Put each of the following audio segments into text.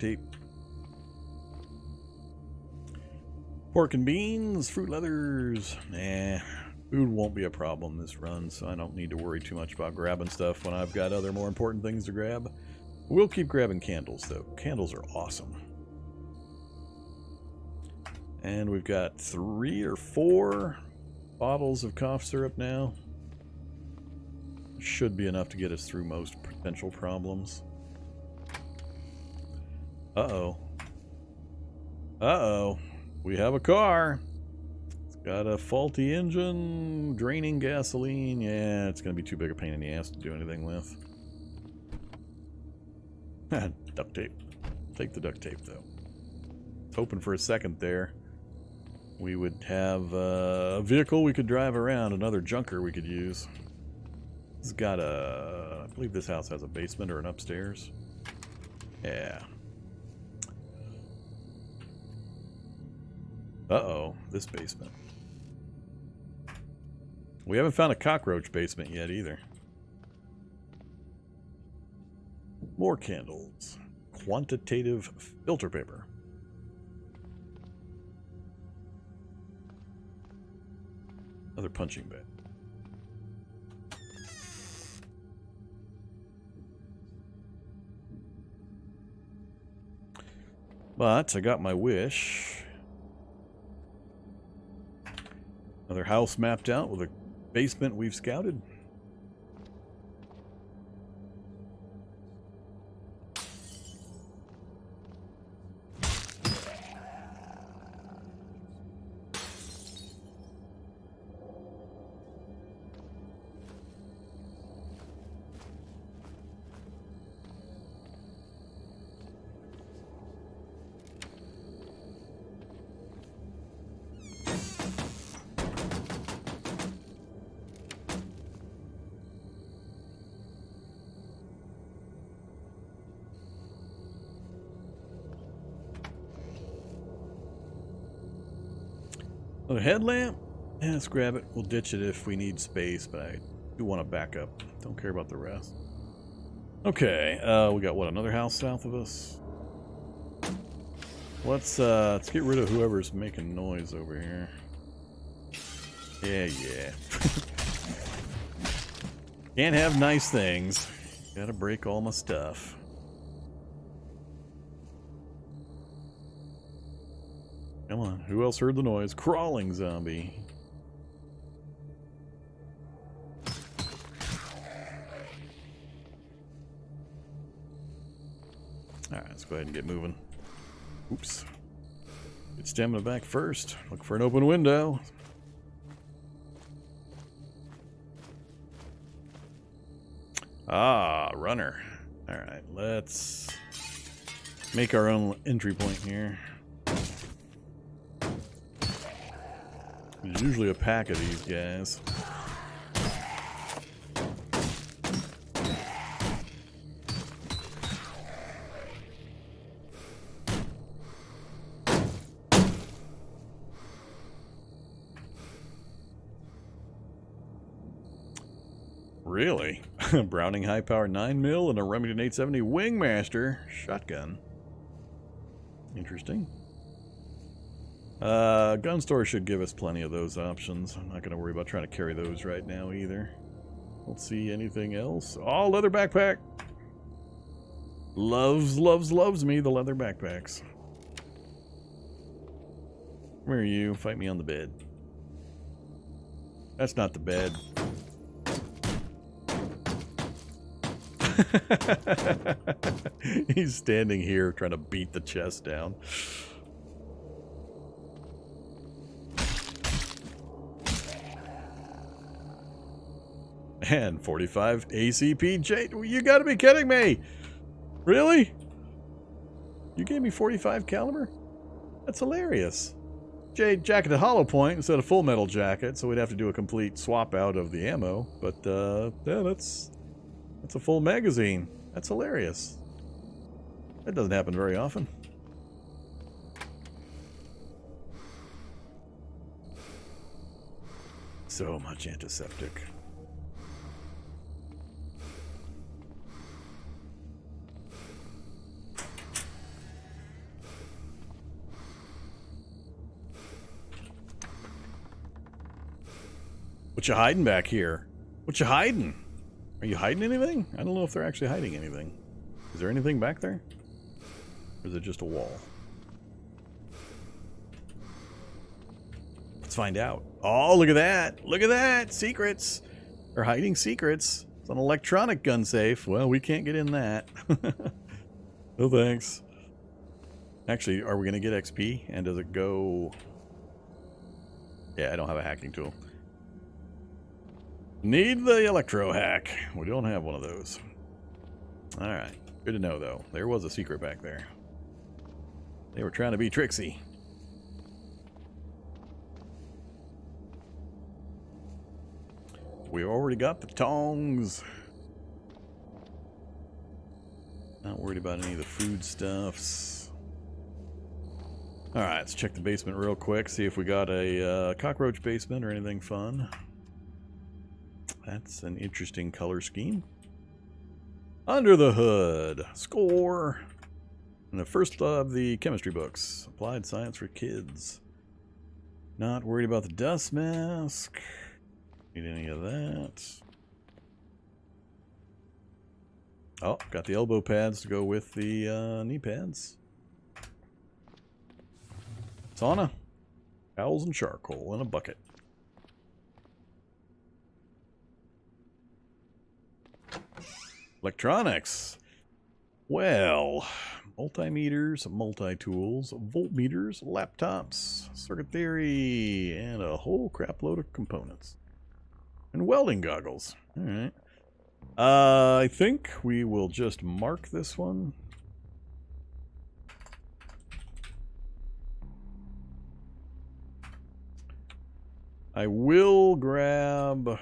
tape. Pork and beans, fruit leathers. Nah, food won't be a problem this run, so I don't need to worry too much about grabbing stuff when I've got other more important things to grab. We'll keep grabbing candles, though. Candles are awesome. And we've got 3 or 4 bottles of cough syrup now. Should be enough to get us through most potential problems. Uh-oh. Uh-oh. We have a car. It's got a faulty engine, draining gasoline. Yeah, it's going to be too big a pain in the ass to do anything with. Duct tape. Take the duct tape, though. Hoping for a second there we would have a vehicle we could drive around, another junker we could use. It's got a... I believe this house has a basement or an upstairs. Yeah. Uh-oh, this basement. We haven't found a cockroach basement yet either. More candles. Quantitative filter paper. Another punching bag. But I got my wish. Another house mapped out with a basement we've scouted. Another headlamp? Yeah, let's grab it. We'll ditch it if we need space, but I do want to back up. Don't care about the rest. Okay, we got what, another house south of us? Let's get rid of whoever's making noise over here. Yeah. Can't have nice things. Gotta break all my stuff. Come on, who else heard the noise? Crawling zombie. Alright, let's go ahead and get moving. Oops. Get stamina back first. Look for an open window. Ah, runner. Alright, let's make our own entry point here. There's usually a pack of these guys. Really? Browning high power 9mm and a Remington 870 Wingmaster shotgun. Interesting. Gun store should give us plenty of those options. I'm not going to worry about trying to carry those right now either. Don't see anything else. Oh, leather backpack. Loves me, the leather backpacks. Where are you? Fight me on the bed. That's not the bed. He's standing here trying to beat the chest down. And 45 ACP. You gotta be kidding me! Really? You gave me 45 caliber? That's hilarious. Jade jacketed hollow point instead of full metal jacket, so we'd have to do a complete swap out of the ammo. But yeah, that's a full magazine. That's hilarious. That doesn't happen very often. So much antiseptic. What you hiding back here? What you hiding? Are you hiding anything? I don't know if they're actually hiding anything. Is there anything back there? Or is it just a wall? Let's find out. Oh, look at that. Look at that. Secrets. They're hiding secrets. It's an electronic gun safe. Well, we can't get in that. No thanks. Actually, are we going to get XP? And does it go... Yeah, I don't have a hacking tool. Need the electro hack. We don't have one of those. Alright. Good to know, though. There was a secret back there. They were trying to be tricksy. We already got the tongs. Not worried about any of the foodstuffs. Alright, let's check the basement real quick. See if we got a cockroach basement or anything fun. That's an interesting color scheme. Under the hood. Score. And the first of the chemistry books. Applied science for kids. Not worried about the dust mask. Need any of that. Oh, got the elbow pads to go with the knee pads. Sauna. Towels and charcoal in a bucket. Electronics. Well, multimeters, multi-tools, voltmeters, laptops, circuit theory, and a whole crap load of components. And welding goggles. Alright. I think we will just mark this one. I will grab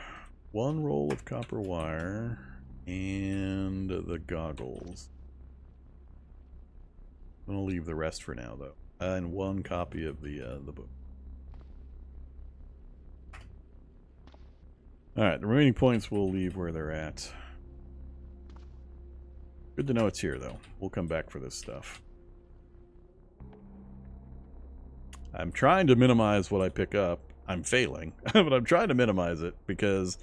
one roll of copper wire and the goggles. I'm going to leave the rest for now, though. And one copy of the book. Alright, the remaining points we'll leave where they're at. Good to know it's here, though. We'll come back for this stuff. I'm trying to minimize what I pick up. I'm failing, but I'm trying to minimize it because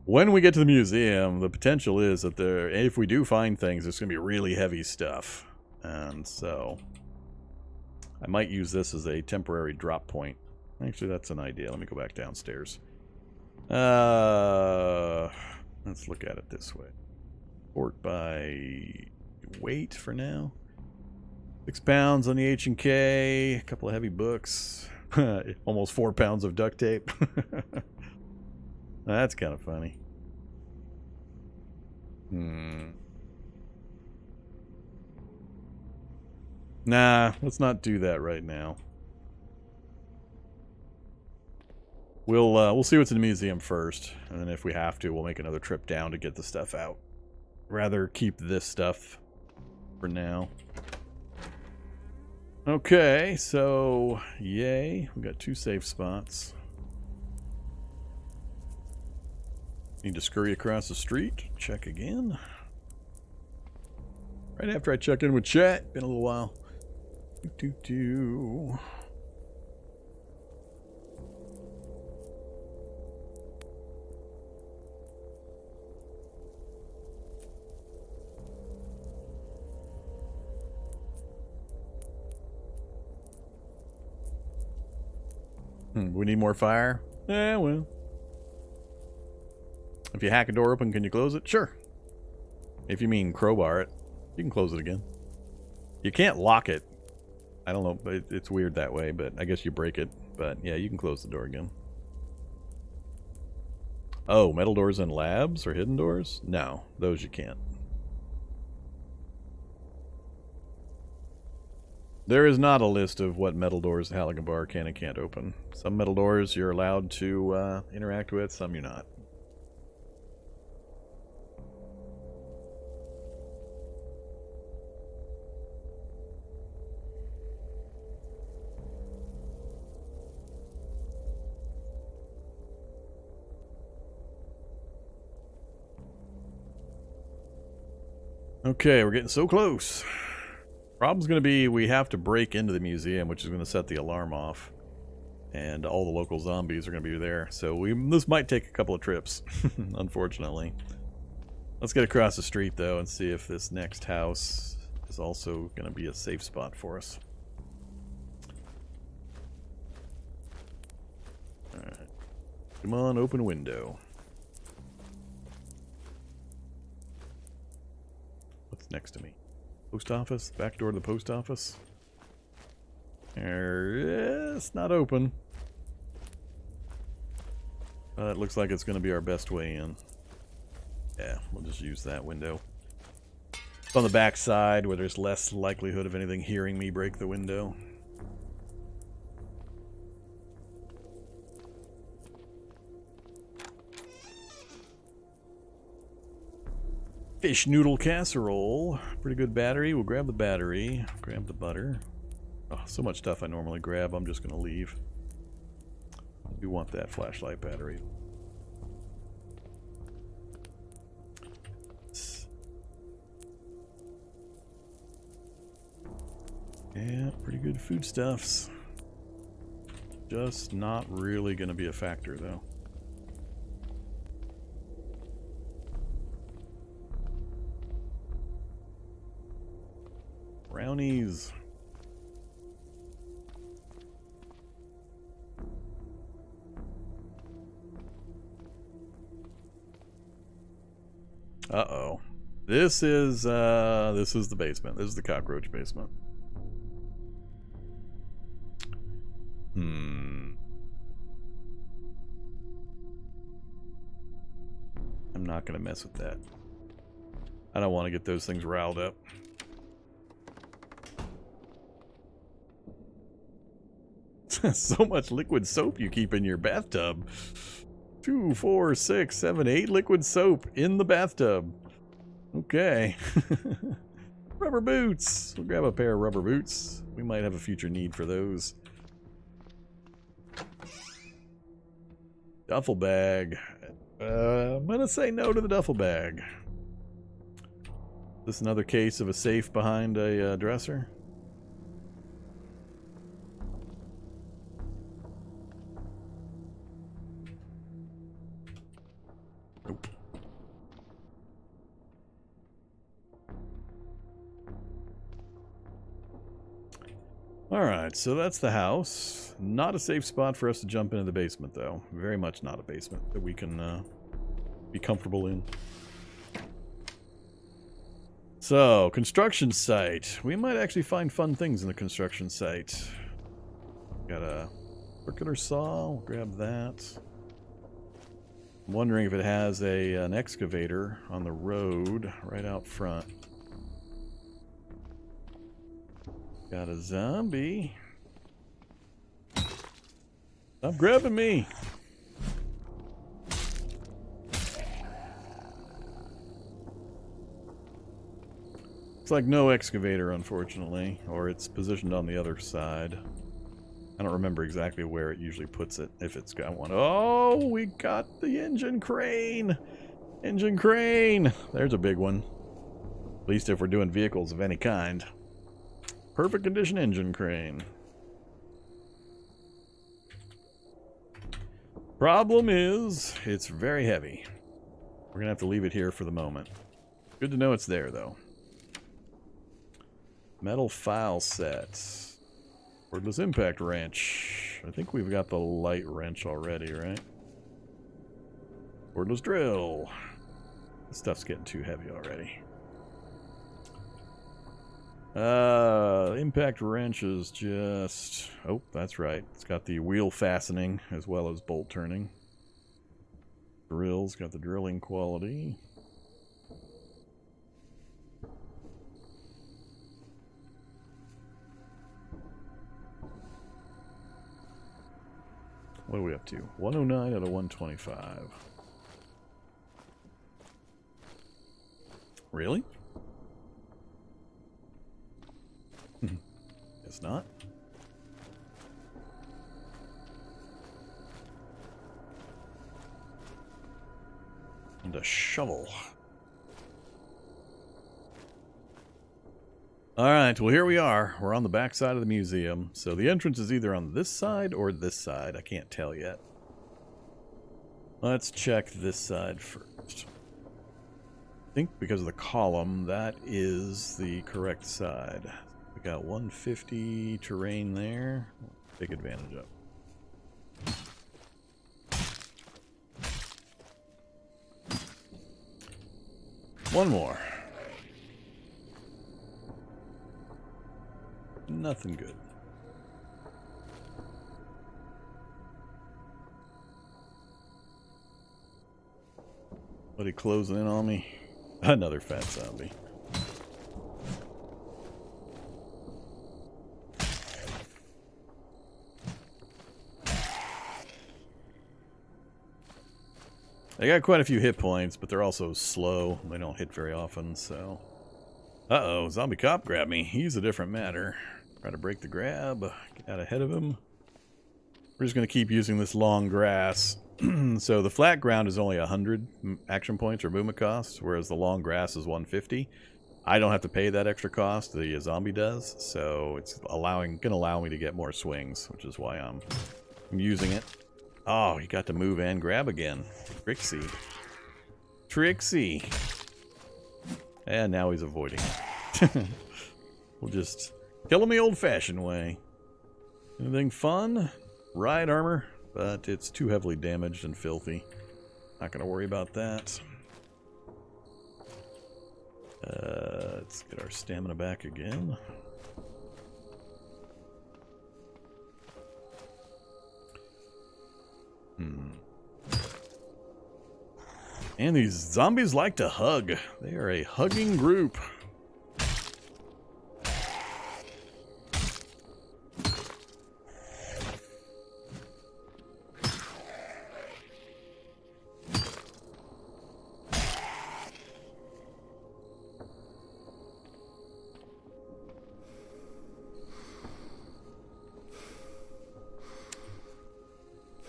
when we get to the museum, the potential is that if we do find things, it's going to be really heavy stuff. And so I might use this as a temporary drop point. Actually, that's an idea. Let me go back downstairs. Let's look at it this way. Sort by weight for now. 6 pounds on the H&K, a couple of heavy books, almost 4 pounds of duct tape. That's kind of funny. Nah, let's not do that right now. We'll see what's in the museum first, and then if we have to, we'll make another trip down to get the stuff out. Rather keep this stuff for now. Okay, so yay, we got 2 safe spots. Need to scurry across the street, check again. Right after I check in with chat, been a little while. We need more fire? Yeah, well. If you hack a door open, can you close it? Sure. If you mean crowbar it, you can close it again. You can't lock it. I don't know, but it's weird that way, but I guess you break it. But yeah, you can close the door again. Oh, metal doors in labs or hidden doors? No, those you can't. There is not a list of what metal doors the Halligan Bar can and can't open. Some metal doors you're allowed to interact with, some you're not. Okay, we're getting so close. Problem's going to be we have to break into the museum, which is going to set the alarm off. And all the local zombies are going to be there. So this might take a couple of trips, unfortunately. Let's get across the street, though, and see if this next house is also going to be a safe spot for us. Alright. Come on, open window. What's next to me? Post office? Back door to the post office? It's not open. It looks like it's going to be our best way in. Yeah, we'll just use that window. It's on the back side where there's less likelihood of anything hearing me break the window. Fish noodle casserole. Pretty good battery. We'll grab the battery. Grab the butter. Oh, so much stuff I normally grab. I'm just going to leave. We want that flashlight battery. Yeah, pretty good foodstuffs. Just not really going to be a factor, though. Brownies. Uh-oh. This is the basement. This is the cockroach basement. I'm not gonna mess with that. I don't want to get those things riled up. So much liquid soap you keep in your bathtub. 2, 4, 6, 7, 8 liquid soap in the bathtub. Okay. Rubber boots. We'll grab a pair of rubber boots. We might have a future need for those. Duffel bag. I'm gonna say no to the duffel bag. Is this another case of a safe behind a dresser? Nope. Alright, so that's the house. Not a safe spot for us to jump into the basement, though. Very much not a basement that we can be comfortable in. So, construction site. We might actually find fun things in the construction site. Got a circular saw. We'll grab that. I'm wondering if it has an excavator on the road right out front. Got a zombie. Stop grabbing me. Looks like no excavator, unfortunately, or it's positioned on the other side. I don't remember exactly where it usually puts it, if it's got one. Oh, we got the engine crane! Engine crane! There's a big one. At least if we're doing vehicles of any kind. Perfect condition engine crane. Problem is, it's very heavy. We're gonna have to leave it here for the moment. Good to know it's there, though. Metal file set. Cordless impact wrench. I think we've got the light wrench already, right? Cordless drill. This stuff's getting too heavy already. Impact wrench is just... Oh, that's right. It's got the wheel fastening as well as bolt turning. Drill's got the drilling quality. What are we up to? 109 out of 125. Really? It's not. And a shovel. Alright, well here we are. We're on the back side of the museum. So the entrance is either on this side or this side. I can't tell yet. Let's check this side first. I think because of the column, that is the correct side. We got 150 terrain there. Take advantage of. One more. Nothing good. Buddy closing in on me. Another fat zombie. They got quite a few hit points, but they're also slow. They don't hit very often, so... Uh-oh, zombie cop grabbed me. He's a different matter. Try to break the grab, get out ahead of him. We're just going to keep using this long grass. So the flat ground is only 100 action points or movement costs, whereas the long grass is 150. I don't have to pay that extra cost, the zombie does, so it's going to allow me to get more swings, which is why I'm using it. Oh, he got to move and grab again. Trixie. Trixie. And now he's avoiding it. We'll just kill him the old-fashioned way. Anything fun? Ride armor, but it's too heavily damaged and filthy. Not going to worry about that. Let's get our stamina back again. And these zombies like to hug. They are a hugging group.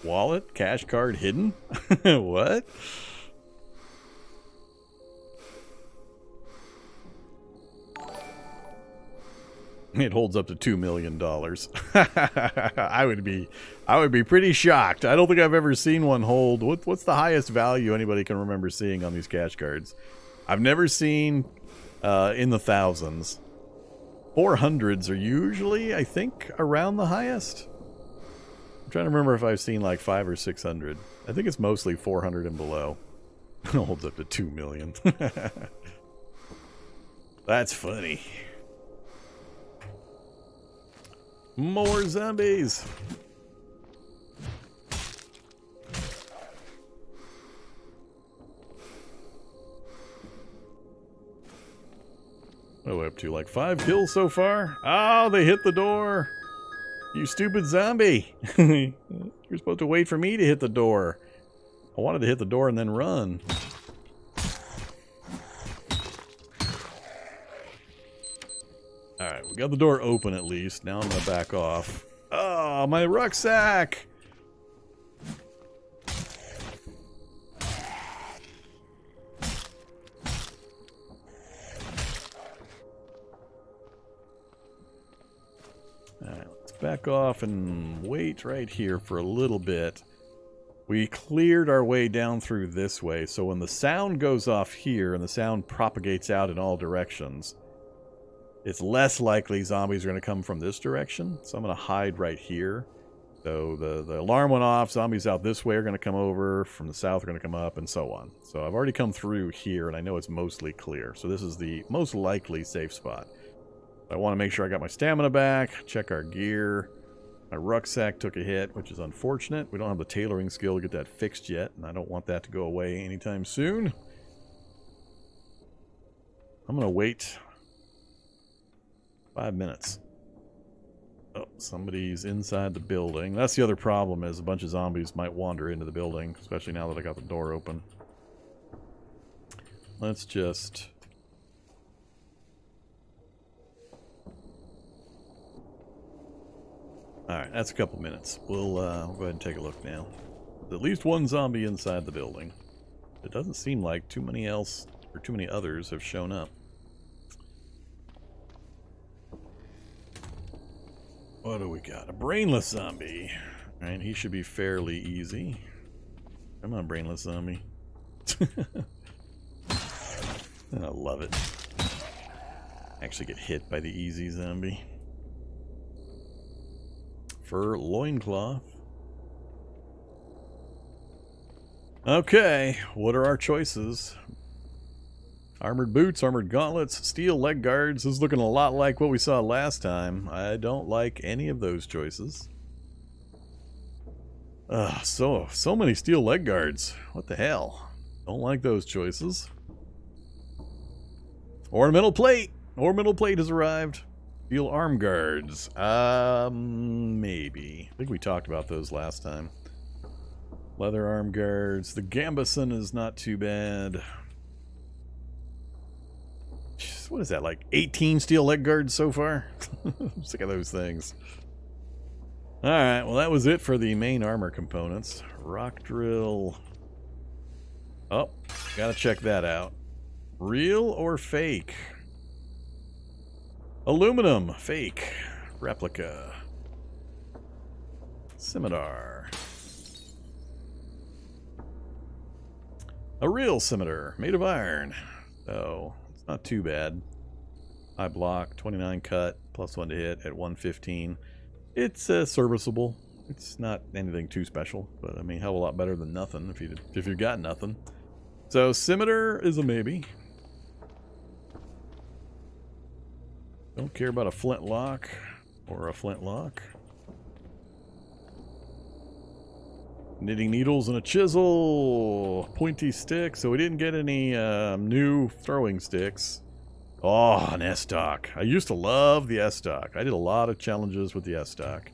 Wallet? Cash card hidden? What? It holds up to $2 million. I would be pretty shocked. I don't think I've ever seen one hold. What's the highest value anybody can remember seeing on these cash cards? I've never seen in the thousands. 400s are usually, I think, around the highest. I'm trying to remember if I've seen like 500 or 600. I think it's mostly 400 and below. It holds up to 2 million. That's funny. More zombies. What are we up to? Like 5 kills so far? Oh, they hit the door. You stupid zombie. You're supposed to wait for me to hit the door. I wanted to hit the door and then run. Alright, we got the door open at least. Now I'm going to back off. Oh, my rucksack! Alright, let's back off and wait right here for a little bit. We cleared our way down through this way, so when the sound goes off here and the sound propagates out in all directions, it's less likely zombies are going to come from this direction, so I'm going to hide right here. So the alarm went off, zombies out this way are going to come over, from the south are going to come up, and so on. So I've already come through here, and I know it's mostly clear. So this is the most likely safe spot. I want to make sure I got my stamina back, check our gear. My rucksack took a hit, which is unfortunate. We don't have the tailoring skill to get that fixed yet, and I don't want that to go away anytime soon. I'm going to wait 5 minutes. Oh, somebody's inside the building. That's the other problem, is a bunch of zombies might wander into the building, especially now that I got the door open. Let's just... Alright, that's a couple minutes. We'll go ahead and take a look now. There's at least one zombie inside the building. It doesn't seem like too many others have shown up. What do we got? A brainless zombie. Right, he should be fairly easy. Come on, brainless zombie. I love it. Actually get hit by the easy zombie. Fur loincloth. Okay, what are our choices? Armored boots, armored gauntlets, steel leg guards. This is looking a lot like what we saw last time. I don't like any of those choices. So many steel leg guards. What the hell? Don't like those choices. Ornamental plate. Ornamental plate has arrived. Steel arm guards. Maybe. I think we talked about those last time. Leather arm guards. The Gambeson is not too bad. What is that, like 18 steel leg guards so far? I'm sick of those things. Alright, well that was it for the main armor components. Rock drill. Oh, gotta check that out. Real or fake? Aluminum, fake. Replica. Scimitar. A real scimitar, made of iron. So, it's not too bad. High block, 29 cut, +1 to hit at 115. It's serviceable. It's not anything too special, but I mean, hell of a lot better than nothing if you got nothing. So, scimitar is a maybe. Don't care about a flintlock or a flintlock. Knitting needles and a chisel. Pointy stick. So we didn't get any new throwing sticks. Oh, an S-Stock. I used to love the S-Stock. I did a lot of challenges with the S-Stock.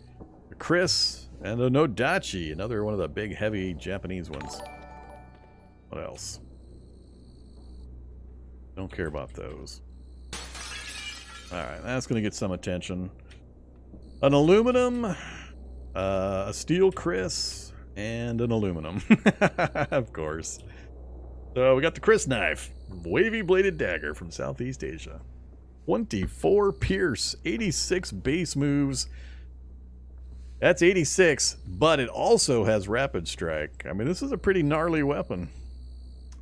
A Chris and a Nodachi. Another one of the big, heavy Japanese ones. What else? Don't care about those. Alright, that's going to get some attention. An aluminum, a steel Chris, and an aluminum. Of course. So we got the Chris knife. Wavy bladed dagger from Southeast Asia. 24 pierce, 86 base moves. That's 86, but it also has rapid strike. I mean, this is a pretty gnarly weapon.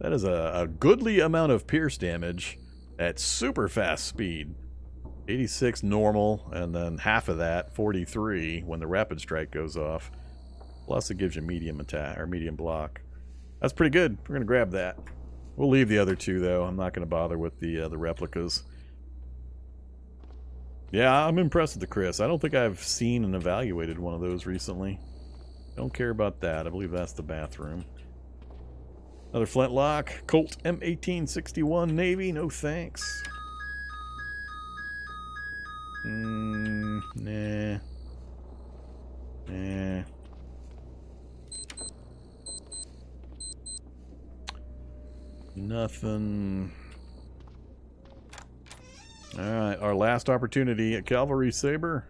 That is a goodly amount of pierce damage at super fast speed. 86 normal, and then half of that, 43, when the rapid strike goes off. Plus it gives you medium attack, or medium block. That's pretty good. We're going to grab that. We'll leave the other two, though. I'm not going to bother with the replicas. Yeah, I'm impressed with the Chris. I don't think I've seen and evaluated one of those recently. Don't care about that. I believe that's the bathroom. Another flintlock. Colt M1861 Navy. No thanks. Nah. Nah. Nothing. Alright, our last opportunity at Cavalry Saber.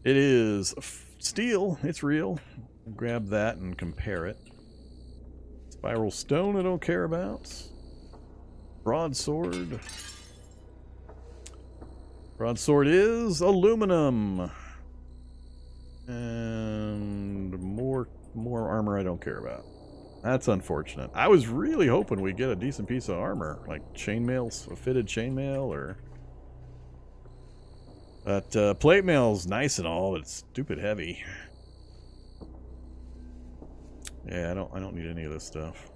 It is steel. It's real. Grab that and compare it. Spiral stone I don't care about. Broadsword. Broadsword is aluminum. And more armor I don't care about. That's unfortunate. I was really hoping we'd get a decent piece of armor, like chainmail, a fitted chainmail, or... But plate mail's nice and all, but it's stupid heavy. Yeah, I don't need any of this stuff.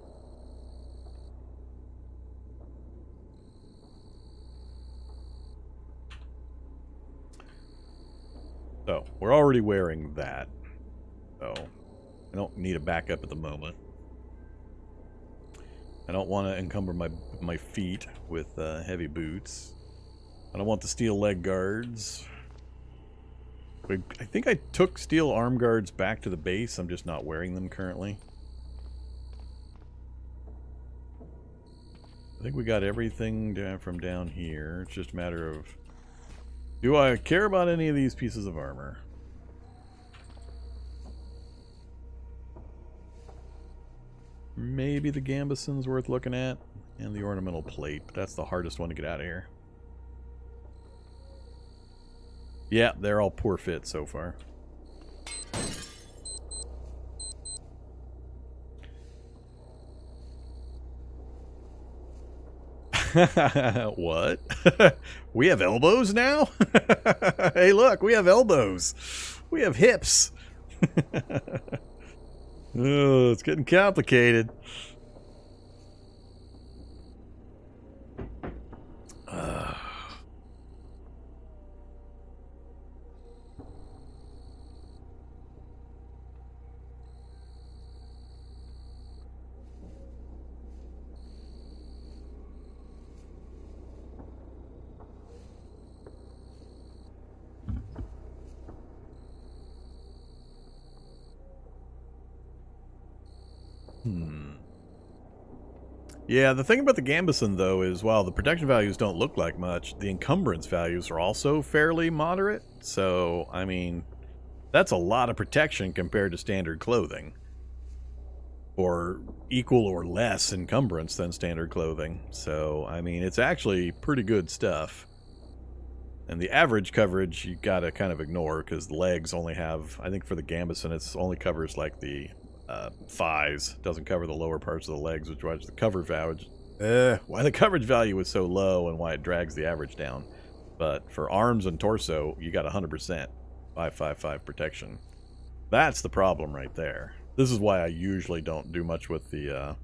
So, we're already wearing that. So, I don't need a backup at the moment. I don't want to encumber my feet with heavy boots. I don't want the steel leg guards. I think I took steel arm guards back to the base. I'm just not wearing them currently. I think we got everything from down here. It's just a matter of... Do I care about any of these pieces of armor? Maybe the Gambeson's worth looking at. And the ornamental plate. But that's the hardest one to get out of here. Yeah, they're all poor fit so far. What? We have elbows now? Hey, look, we have elbows. We have hips. Oh, it's getting complicated. Yeah, the thing about the Gambison, though, is while the protection values don't look like much, the encumbrance values are also fairly moderate. So, I mean, that's a lot of protection compared to standard clothing. Or equal or less encumbrance than standard clothing. So, I mean, it's actually pretty good stuff. And the average coverage you gotta kind of ignore, because the legs only have, I think for the Gambison, it only covers like the thighs, doesn't cover the lower parts of the legs, which was the cover value. Why the coverage value is so low and why it drags the average down. But for arms and torso, you got 100% 555 protection. That's the problem right there. This is why I usually don't do much with the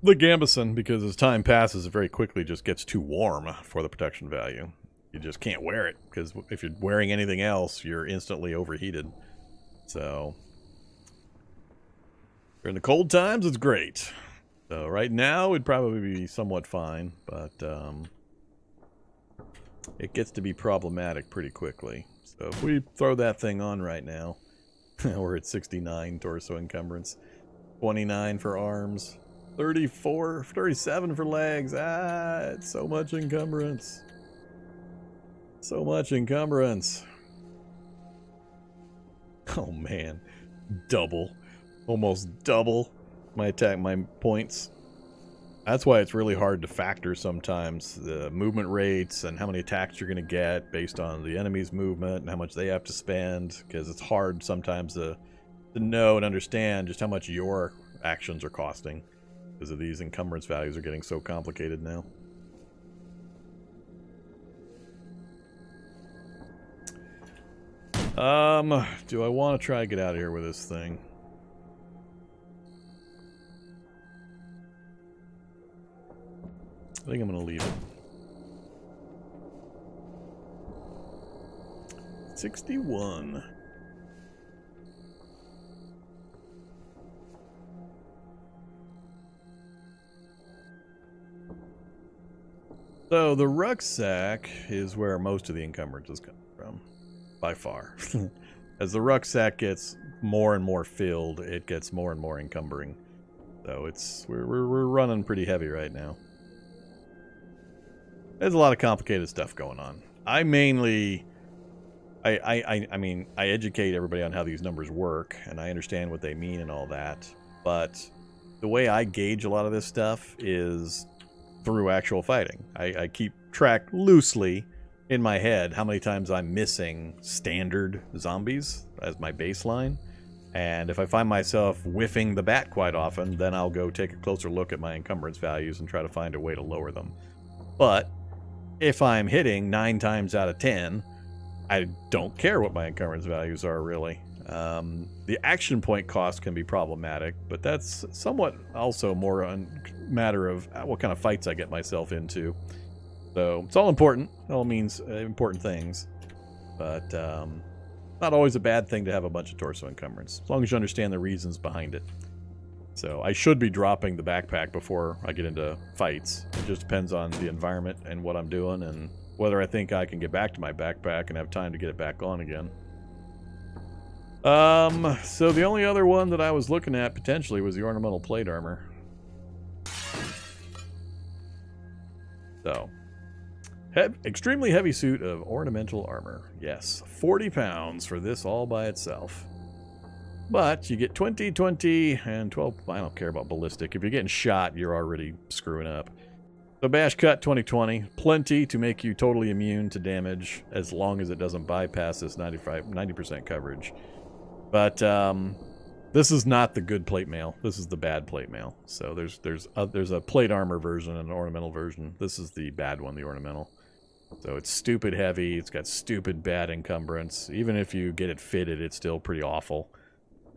Gambison, because as time passes, it very quickly just gets too warm for the protection value. You just can't wear it, because if you're wearing anything else, you're instantly overheated. So during the cold times, it's great. So right now, it'd probably be somewhat fine, but it gets to be problematic pretty quickly. So if we throw that thing on right now, we're at 69 torso encumbrance, 29 for arms, 34, 37 for legs. It's so much encumbrance. So much encumbrance. Oh man, double. Almost double my points. That's why it's really hard to factor sometimes the movement rates and how many attacks you're going to get based on the enemy's movement and how much they have to spend, because it's hard sometimes to know and understand just how much your actions are costing, because of these encumbrance values are getting so complicated now. Do I want to try to get out of here with this thing? I think I'm going to leave it. 61. So the rucksack is where most of the encumbrance is coming from, by far. As the rucksack gets more and more filled, it gets more and more encumbering. So we're running pretty heavy right now. There's a lot of complicated stuff going on. I mainly, I mean, I educate everybody on how these numbers work, and I understand what they mean and all that. But the way I gauge a lot of this stuff is through actual fighting. I keep track loosely in my head how many times I'm missing standard zombies as my baseline. And if I find myself whiffing the bat quite often, then I'll go take a closer look at my encumbrance values and try to find a way to lower them. But if I'm hitting 9 times out of 10, I don't care what my encumbrance values are, really. The action point cost can be problematic, but that's somewhat also more a matter of what kind of fights I get myself into. So it's all important. It all means important things. But not always a bad thing to have a bunch of torso encumbrance, as long as you understand the reasons behind it. So I should be dropping the backpack before I get into fights. It just depends on the environment and what I'm doing and whether I think I can get back to my backpack and have time to get it back on again. So the only other one that I was looking at potentially was the ornamental plate armor. So, extremely heavy suit of ornamental armor. Yes, 40 pounds for this all by itself. But you get 20, 20, and 12. I don't care about ballistic. If you're getting shot, you're already screwing up. So Bash Cut 2020, plenty to make you totally immune to damage as long as it doesn't bypass this 90% coverage. But this is not the good plate mail. This is the bad plate mail. So there's a plate armor version and an ornamental version. This is the bad one, the ornamental. So it's stupid heavy. It's got stupid bad encumbrance. Even if you get it fitted, it's still pretty awful.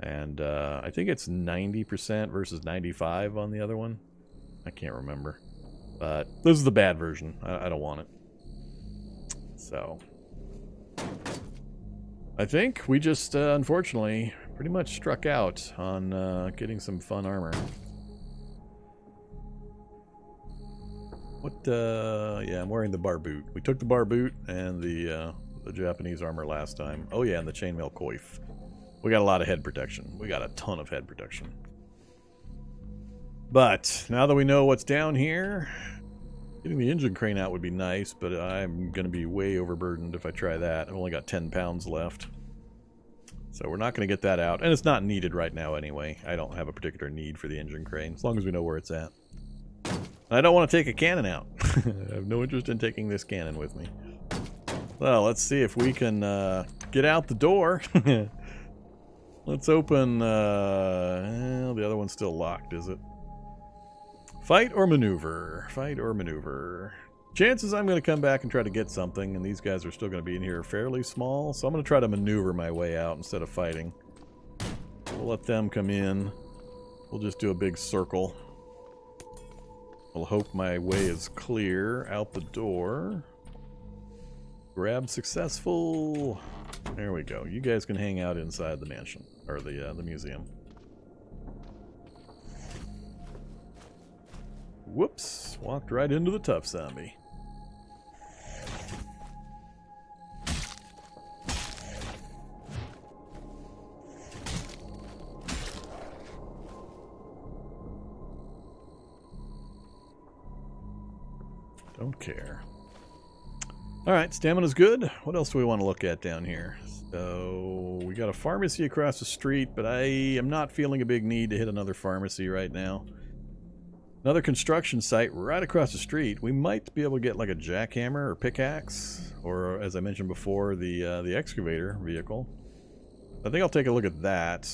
And I think it's 90% versus 95 on the other one. I can't remember. But this is the bad version. I don't want it. So I think we just, unfortunately, pretty much struck out on getting some fun armor. What, yeah, I'm wearing the bar boot. We took the bar boot and the Japanese armor last time. Oh yeah, and the chainmail coif. We got a lot of head protection. We got a ton of head protection. But now that we know what's down here, getting the engine crane out would be nice, but I'm going to be way overburdened if I try that. I've only got 10 pounds left. So we're not going to get that out. And it's not needed right now anyway. I don't have a particular need for the engine crane, as long as we know where it's at. I don't want to take a cannon out. I have no interest in taking this cannon with me. Well, let's see if we can get out the door. Let's open... well, the other one's still locked, is it? Fight or maneuver? Fight or maneuver? Chances I'm going to come back and try to get something, and these guys are still going to be in here fairly small, so I'm going to try to maneuver my way out instead of fighting. We'll let them come in. We'll just do a big circle. I'll hope my way is clear out the door. Grab successful. There we go. You guys can hang out inside the mansion, or the museum. Whoops, walked right into the tough zombie. Don't care. Alright, stamina's good. What else do we want to look at down here? So, we got a pharmacy across the street, but I am not feeling a big need to hit another pharmacy right now. Another construction site right across the street. We might be able to get like a jackhammer or pickaxe, or as I mentioned before, the excavator vehicle. I think I'll take a look at that.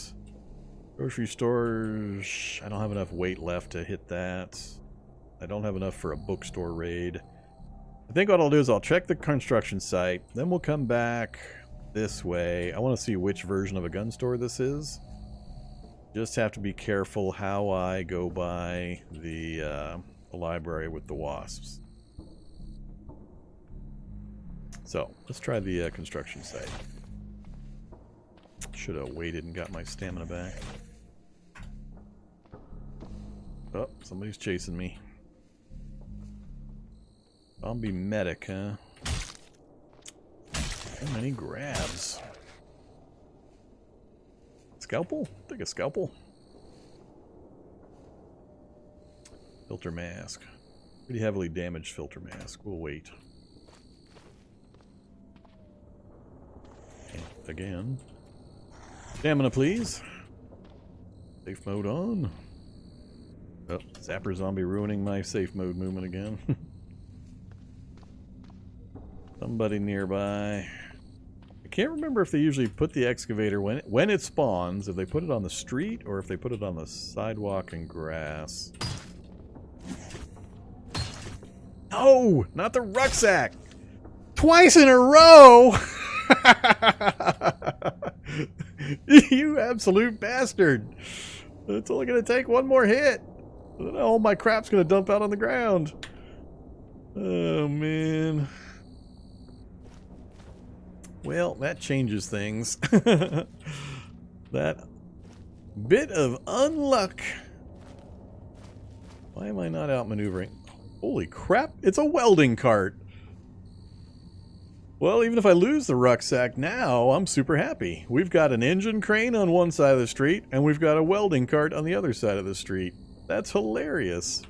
Grocery stores, I don't have enough weight left to hit that. I don't have enough for a bookstore raid. I think what I'll do is I'll check the construction site, then we'll come back this way. I want to see which version of a gun store this is. Just have to be careful how I go by the library with the wasps. So, let's try the construction site. Should have waited and got my stamina back. Oh, somebody's chasing me. Zombie medic, huh? How many grabs? Scalpel? Take a scalpel. Filter mask. Pretty heavily damaged filter mask. We'll wait. Again. Stamina, please. Safe mode on. Oh, Zapper zombie ruining my safe mode movement again. Somebody nearby. I can't remember if they usually put the excavator when it spawns, if they put it on the street or if they put it on the sidewalk and grass. No! Not the rucksack! Twice in a row! You absolute bastard! It's only going to take one more hit. All my crap's going to dump out on the ground. Oh, man. Well, that changes things. That bit of unluck. Why am I not outmaneuvering? Holy crap, it's a welding cart. Well, even if I lose the rucksack now, I'm super happy. We've got an engine crane on one side of the street, and we've got a welding cart on the other side of the street. That's hilarious.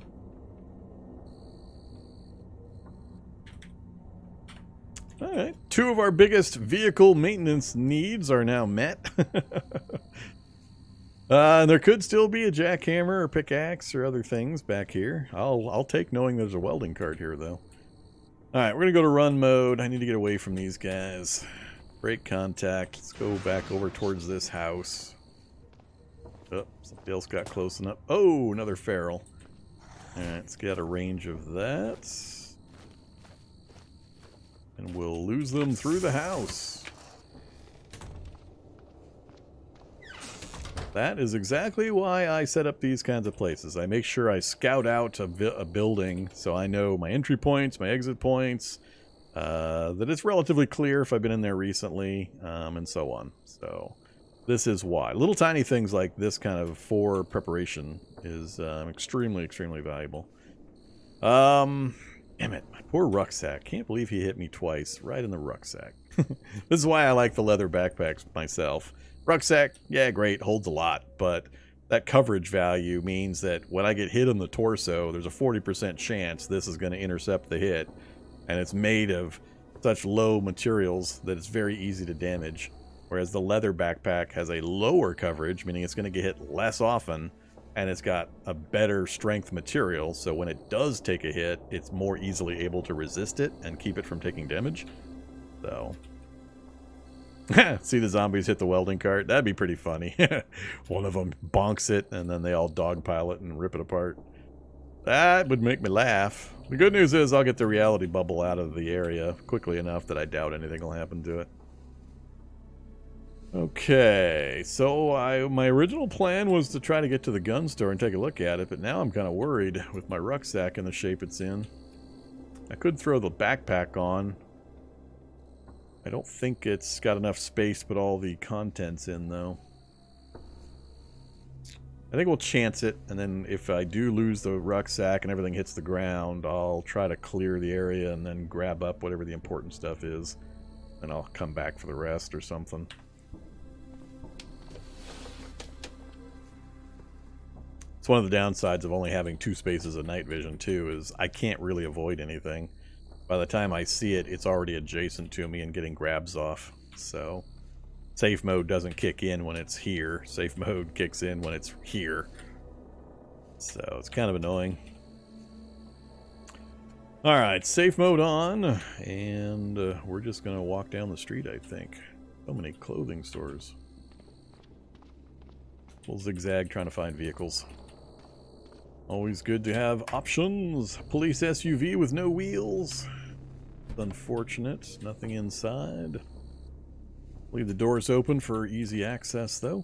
Alright, two of our biggest vehicle maintenance needs are now met. And there could still be a jackhammer or pickaxe or other things back here. I'll take knowing there's a welding cart here, though. Alright, we're going to go to run mode. I need to get away from these guys. Break contact. Let's go back over towards this house. Oh, somebody else got close enough. Oh, another feral. Alright, let's get a range of that. And we'll lose them through the house. That is exactly why I set up these kinds of places. I make sure I scout out a building so I know my entry points, my exit points, that it's relatively clear if I've been in there recently, and so on. So this is why. Little tiny things like this kind of for preparation is extremely, extremely valuable. Damn it, my poor rucksack. Can't believe he hit me twice, right in the rucksack. This is why I like the leather backpacks myself. Rucksack, yeah, great, holds a lot, but that coverage value means that when I get hit on the torso, there's a 40% chance this is going to intercept the hit, and it's made of such low materials that it's very easy to damage, whereas the leather backpack has a lower coverage, meaning it's going to get hit less often, and it's got a better strength material, so when it does take a hit, it's more easily able to resist it and keep it from taking damage. So... see the zombies hit the welding cart? That'd be pretty funny. One of them bonks it, and then they all dogpile it and rip it apart. That would make me laugh. The good news is I'll get the reality bubble out of the area quickly enough that I doubt anything will happen to it. Okay, so my original plan was to try to get to the gun store and take a look at it, but now I'm kind of worried with my rucksack and the shape it's in. I could throw the backpack on. I don't think it's got enough space to put all the contents in, though. I think we'll chance it, and then if I do lose the rucksack and everything hits the ground, I'll try to clear the area and then grab up whatever the important stuff is. And I'll come back for the rest or something. It's one of the downsides of only having 2 spaces of night vision, too, is I can't really avoid anything. By the time I see it, it's already adjacent to me and getting grabs off. So, safe mode doesn't kick in when it's here. Safe mode kicks in when it's here. So, it's kind of annoying. Alright, safe mode on. And we're just going to walk down the street, I think. So many clothing stores. We'll zigzag trying to find vehicles. Always good to have options. Police SUV with no wheels. Unfortunate. Nothing inside. Leave the doors open for easy access, though.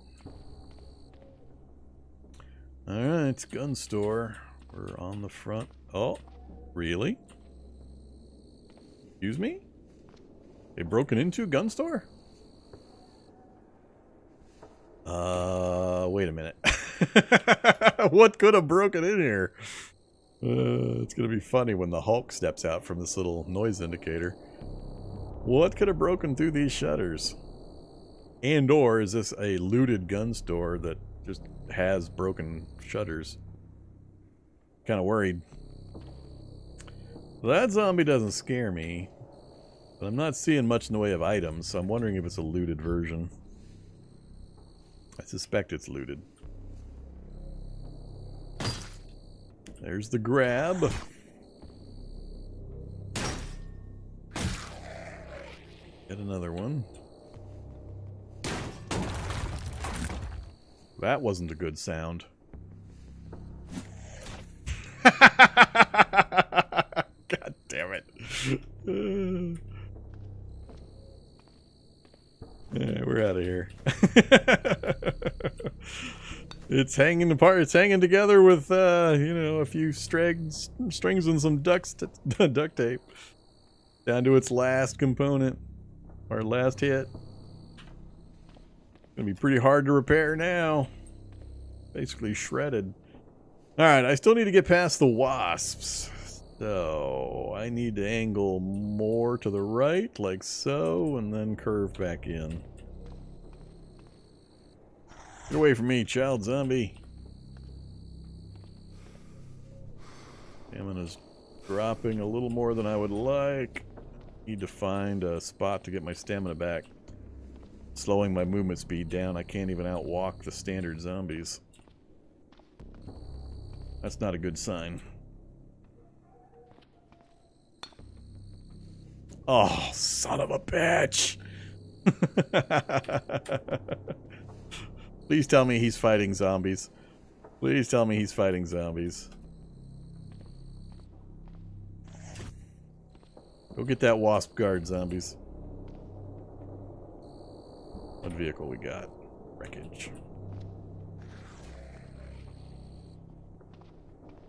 Alright, gun store. We're on the front. Oh, really? Excuse me? They broken into gun store? Wait a minute. What could have broken in here? It's going to be funny when the Hulk steps out from this little noise indicator. What could have broken through these shutters? And or is this a looted gun store that just has broken shutters? Kind of worried. Well, that zombie doesn't scare me. But I'm not seeing much in the way of items, so I'm wondering if it's a looted version. I suspect it's looted. There's the grab. Get another one. That wasn't a good sound. God damn it. Yeah, we're out of here. It's hanging apart. It's hanging together with, you know, a few strings and some duct tape. Down to its last component. Our last hit. Gonna be pretty hard to repair now. Basically shredded. Alright, I still need to get past the wasps. So, I need to angle more to the right, like so, and then curve back in. Get away from me, child zombie. Stamina's dropping a little more than I would like. Need to find a spot to get my stamina back. slowing my movement speed down. I can't even outwalk the standard zombies. That's not a good sign. Oh, son of a bitch! Please tell me he's fighting zombies. Please tell me he's fighting zombies. Go get that wasp guard, zombies. What vehicle we got? Wreckage.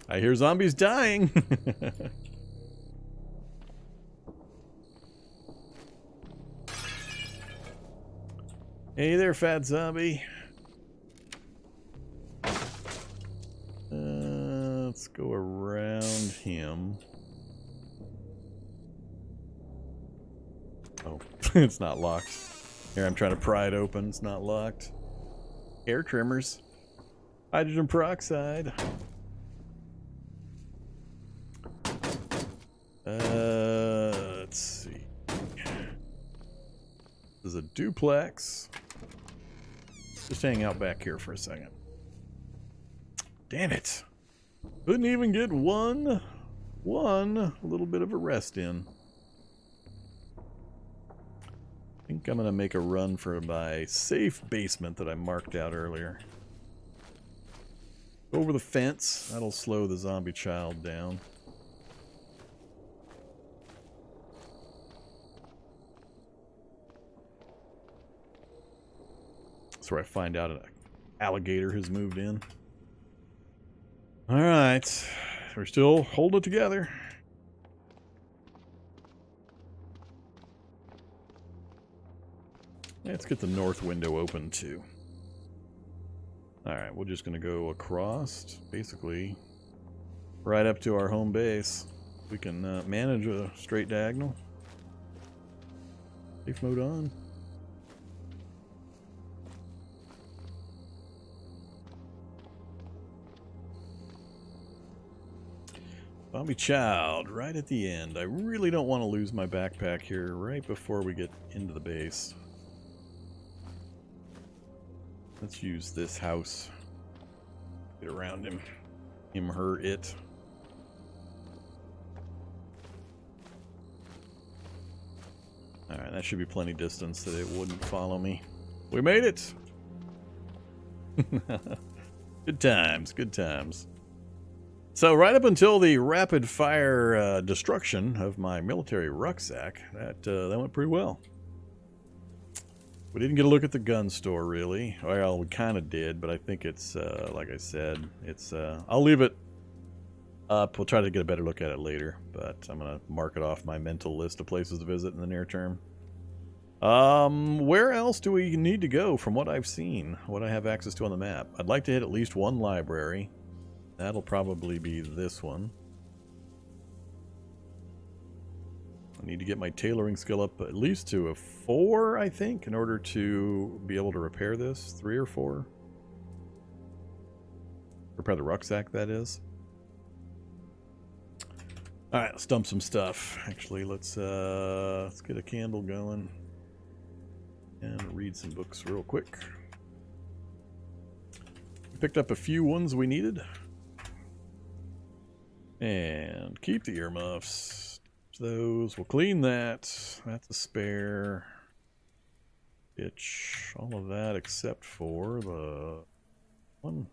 I hear zombies dying. Hey there, fat zombie. Let's go around him. Oh, it's not locked. Here, I'm trying to pry it open. It's not locked. Air trimmers. Hydrogen peroxide. Let's see. This is a duplex. Just hang out back here for a second. Damn it. Couldn't even get one little bit of a rest in. I think I'm going to make a run for my safe basement that I marked out earlier. Over the fence. That'll slow the zombie child down. That's where I find out an alligator has moved in. Alright. We're still holding it together. Let's get the north window open too. Alright, we're just going to go across, basically, right up to our home base. We can manage a straight diagonal. Safe mode on. Zombie child, right at the end. I really don't want to lose my backpack here right before we get into the base. Let's use this house. Get around him. Him, her, it. Alright, that should be plenty distance that it wouldn't follow me. We made it! Good times, good times. So right up until the rapid fire destruction of my military rucksack, that went pretty well. We didn't get a look at the gun store, really. Well, we kind of did, but I think it's, like I said, it's, I'll leave it up. We'll try to get a better look at it later, but I'm going to mark it off my mental list of places to visit in the near term. Where else do we need to go from what I've seen, what I have access to on the map? I'd like to hit at least one library. That'll probably be this one. I need to get my tailoring skill up at least to a 4, I think, in order to be able to repair this. 3 or 4. Repair the rucksack, that is. Alright, let's dump some stuff. Actually, let's get a candle going. And read some books real quick. Picked up a few ones we needed. And keep the earmuffs. Those. We'll clean that. That's a spare. Itch. All of that except for the one.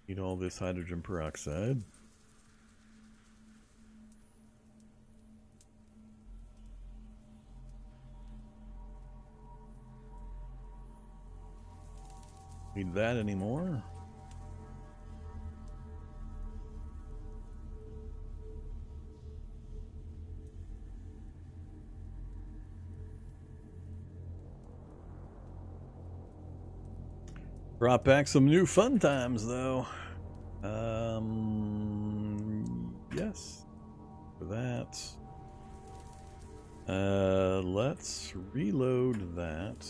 Need all this hydrogen peroxide. Need that anymore? Brought back some new fun times, though. Yes. For that. Let's reload that.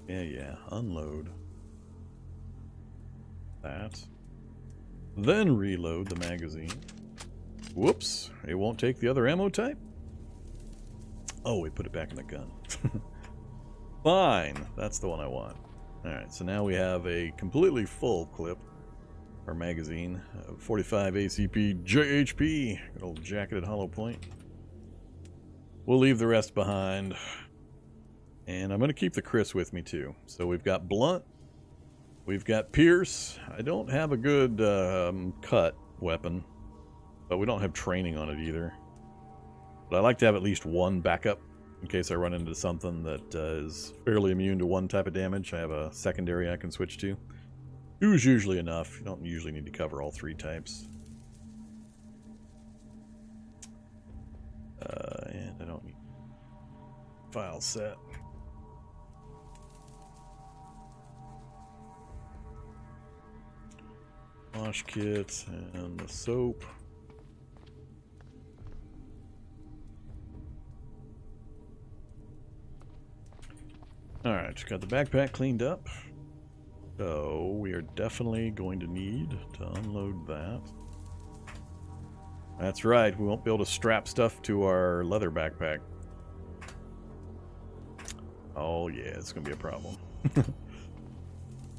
Yeah, unload that. Then reload the magazine. Whoops, it won't take the other ammo type? Oh, we put it back in the gun. Fine. That's the one I want. Alright, so now we have a completely full clip. Our magazine. 45 ACP JHP. Good old jacketed hollow point. We'll leave the rest behind. And I'm going to keep the Chris with me too. So we've got Blunt. We've got Pierce. I don't have a good cut weapon. But we don't have training on it either. But I like to have at least one backup in case I run into something that is fairly immune to one type of damage. I have a secondary I can switch to. Two's usually enough. You don't usually need to cover all three types. And I don't need file set. Wash kit and the soap. Alright, got the backpack cleaned up. So we are definitely going to need to unload that. That's right, we won't be able to strap stuff to our leather backpack. Oh yeah, it's gonna be a problem.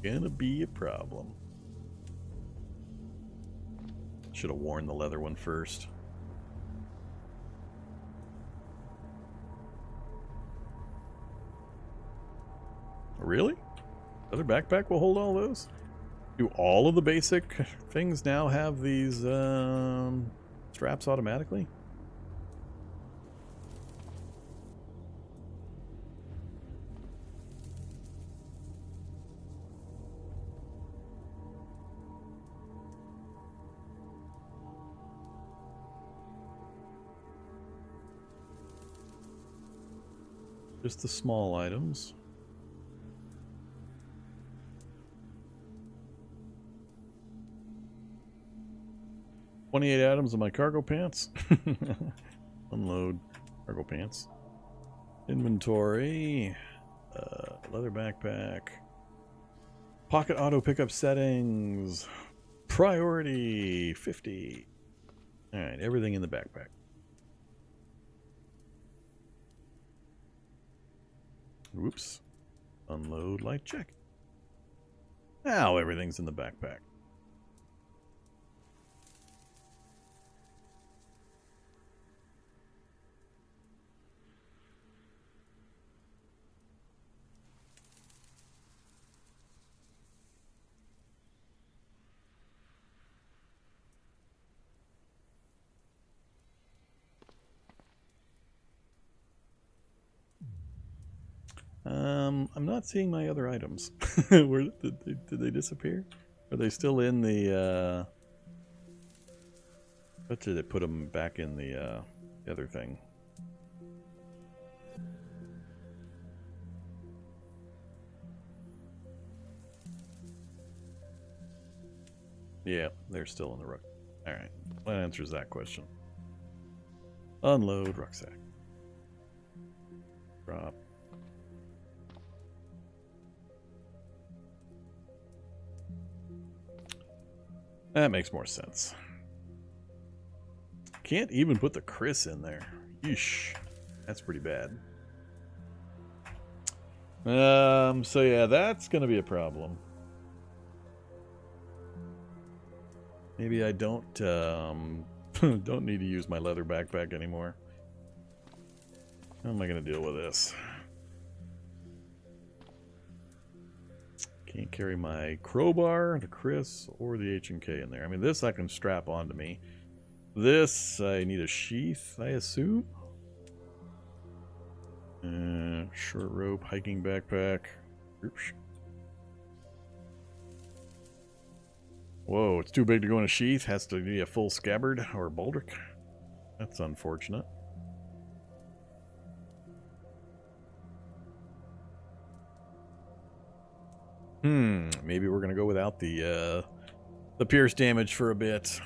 Gonna be a problem. Should have worn the leather one first. Really? Leather backpack will hold all those? Do all of the basic things now have these straps automatically? Just the small items. $28 items in my cargo pants. Unload cargo pants. Inventory. Leather backpack. Pocket auto pickup settings. Priority 50. Alright, everything in the backpack. Whoops. Unload light check. Now everything's in the backpack. I'm not seeing my other items. Where did they disappear? Are they still in the, what did they put them back in the other thing? Yeah, they're still in the rucksack. Alright, that answers that question. Unload rucksack. Drop. That makes more sense. Can't even put the Chris in there. Yeesh. That's pretty bad. So yeah, that's gonna be a problem. Maybe I don't don't need to use my leather backpack anymore. How am I gonna deal with this? Can't carry my crowbar, the Chris, or the H&K in there. I mean, this I can strap onto me. This, I need a sheath, I assume? Short rope, hiking backpack. Oops. Whoa, it's too big to go in a sheath. Has to be a full scabbard or a baldric. That's unfortunate. Maybe we're gonna go without the pierce damage for a bit.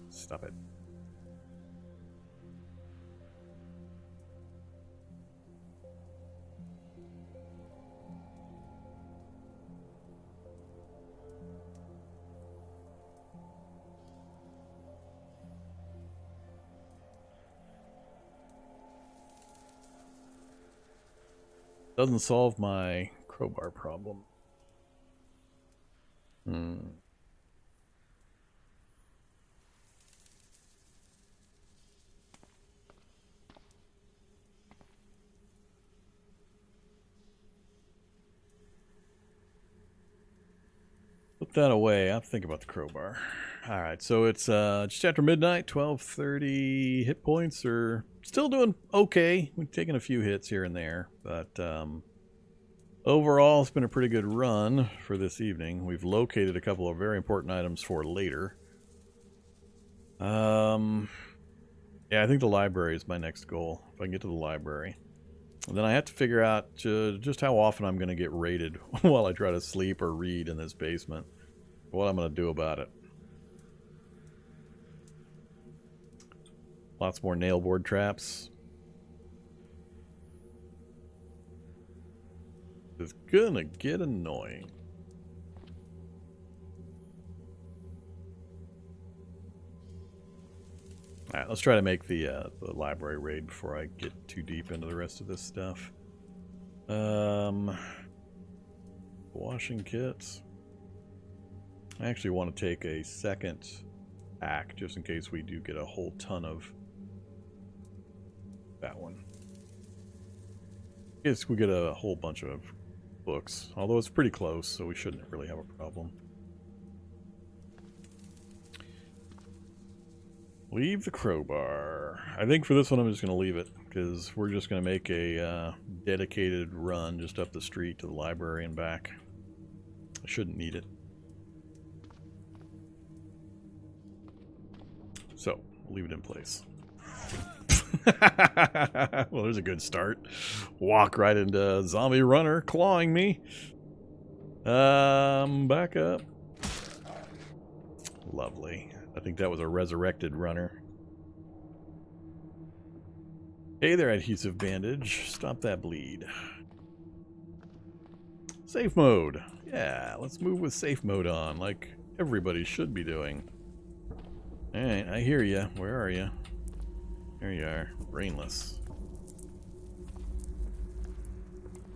Stop it. Doesn't solve my crowbar problem. Put that away. I'll think about the crowbar. Alright, so it's just after midnight, 12:30. Hit points are still doing okay. We've taken a few hits here and there, but overall it's been a pretty good run for this evening. We've located a couple of very important items for later. Yeah, I think the library is my next goal, if I can get to the library. And then I have to figure out just how often I'm going to get raided while I try to sleep or read in this basement. What I'm going to do about it. Lots more nailboard traps. It's gonna get annoying. Alright, let's try to make the library raid before I get too deep into the rest of this stuff. Washing kits. I actually want to take a second pack just in case we do get a whole ton of that one. I guess we get a whole bunch of books, although it's pretty close, so we shouldn't really have a problem. Leave the crowbar. I think for this one I'm just going to leave it, because we're just going to make a dedicated run just up the street to the library and back. I shouldn't need it. So, we'll leave it in place. Well, there's a good start. Walk right into a zombie runner clawing me. Back up. Lovely. I think that was a resurrected runner. Hey there, adhesive bandage. Stop that bleed. Safe mode. Yeah, let's move with safe mode on, like everybody should be doing. Alright, I hear you. Where are you? There you are. Brainless.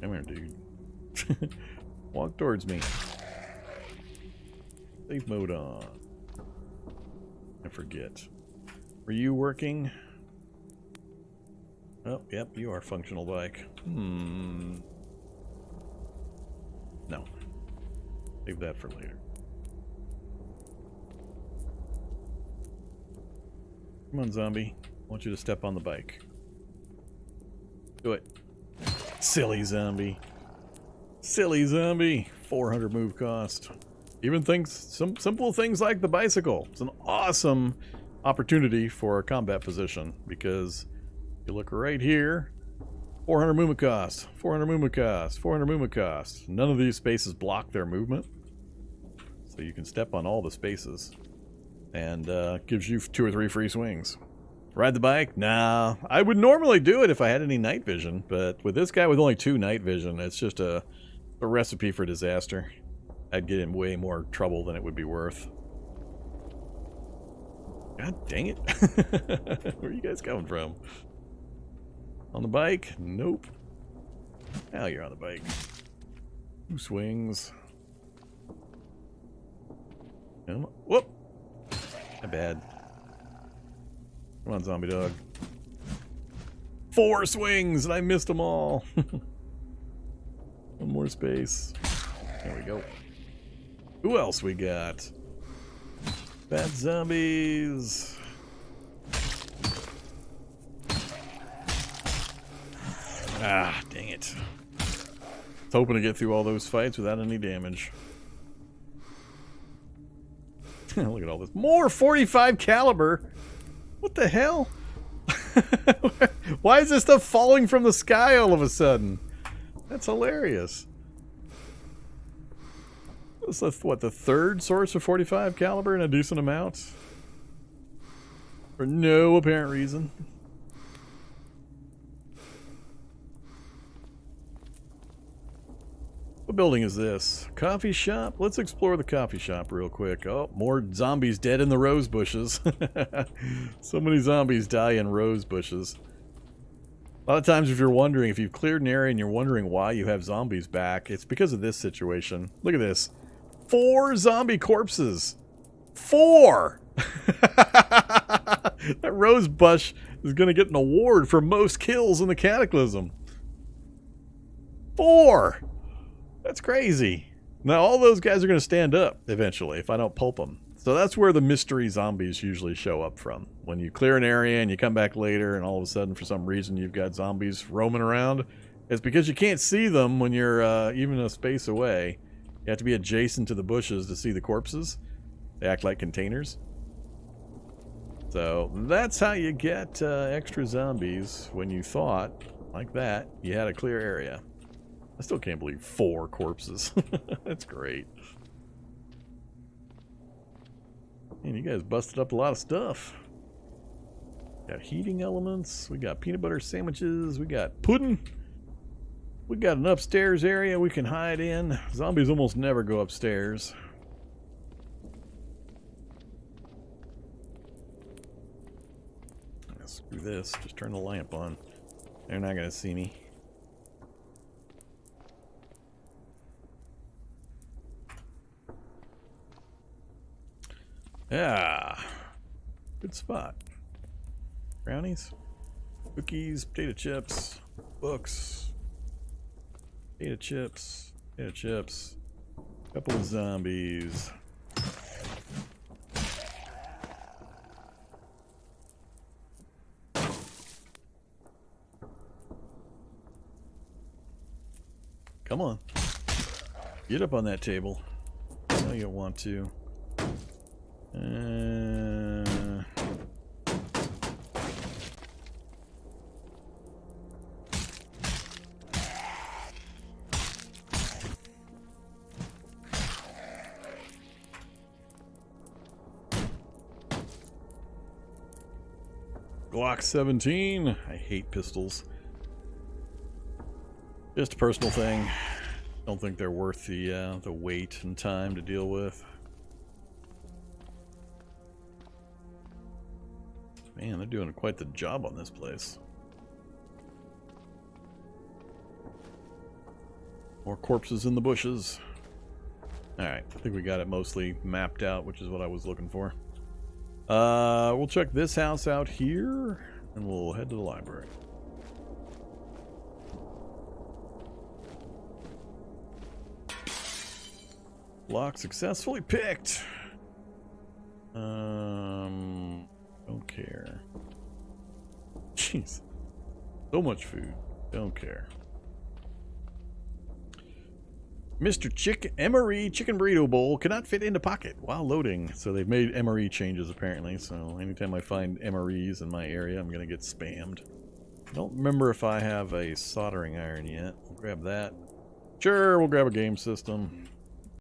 Come here, dude. Walk towards me. Safe mode on. I forget. Were you working? Oh, yep, you are functional bike. No. Save that for later. Come on, zombie. I want you to step on the bike. Do it. Silly zombie. Silly zombie. 400 move cost. Even things, some simple things like the bicycle. It's an awesome opportunity for a combat position because you look right here. 400 movement cost. 400 movement cost. 400 movement cost. None of these spaces block their movement. So you can step on all the spaces. And gives you 2 or 3 free swings. Ride the bike? Nah. I would normally do it if I had any night vision, but with this guy with only 2 night vision, it's just a recipe for disaster. I'd get in way more trouble than it would be worth. God dang it. Where are you guys coming from? On the bike? Nope. Now you're on the bike. 2 swings. Whoop! My bad. Come on, zombie dog. 4 swings, and I missed them all. One more space. There we go. Who else we got? Bad zombies. Ah, dang it. I was hoping to get through all those fights without any damage. Look at all this. More 45 caliber. What the hell? Why is this stuff falling from the sky all of a sudden? That's hilarious. This is what, the 3rd source of 45 caliber in a decent amount? For no apparent reason. What building is this? Coffee shop? Let's explore the coffee shop real quick. Oh, more zombies dead in the rose bushes. So many zombies die in rose bushes. A lot of times if you're wondering, if you've cleared an area and you're wondering why you have zombies back, it's because of this situation. Look at this. 4 zombie corpses. 4! That rose bush is going to get an award for most kills in the Cataclysm. 4! That's crazy. Now all those guys are going to stand up eventually if I don't pulp them. So that's where the mystery zombies usually show up from. When you clear an area and you come back later and all of a sudden for some reason you've got zombies roaming around, it's because you can't see them when you're even a space away. You have to be adjacent to the bushes to see the corpses. They act like containers. So that's how you get extra zombies when you thought, like that, you had a clear area. I still can't believe 4 corpses. That's great. Man, you guys busted up a lot of stuff. Got heating elements. We got peanut butter sandwiches. We got pudding. We got an upstairs area we can hide in. Zombies almost never go upstairs. Screw this. Just turn the lamp on. They're not going to see me. Yeah. Good spot. Brownies, cookies, potato chips, books, potato chips, couple of zombies. Come on. Get up on that table. I know you want to. Glock 17. I hate pistols. Just a personal thing. Don't think they're worth the wait and time to deal with. Man, they're doing quite the job on this place. More corpses in the bushes. Alright, I think we got it mostly mapped out, which is what I was looking for. We'll check this house out here, and we'll head to the library. Lock successfully picked. Don't care. Jeez. So much food. Don't care. Mr. Emery Chicken Burrito Bowl cannot fit into pocket while loading. So they've made Emery changes apparently. So anytime I find Emerys in my area, I'm going to get spammed. I don't remember if I have a soldering iron yet. We'll grab that. Sure, we'll grab a game system.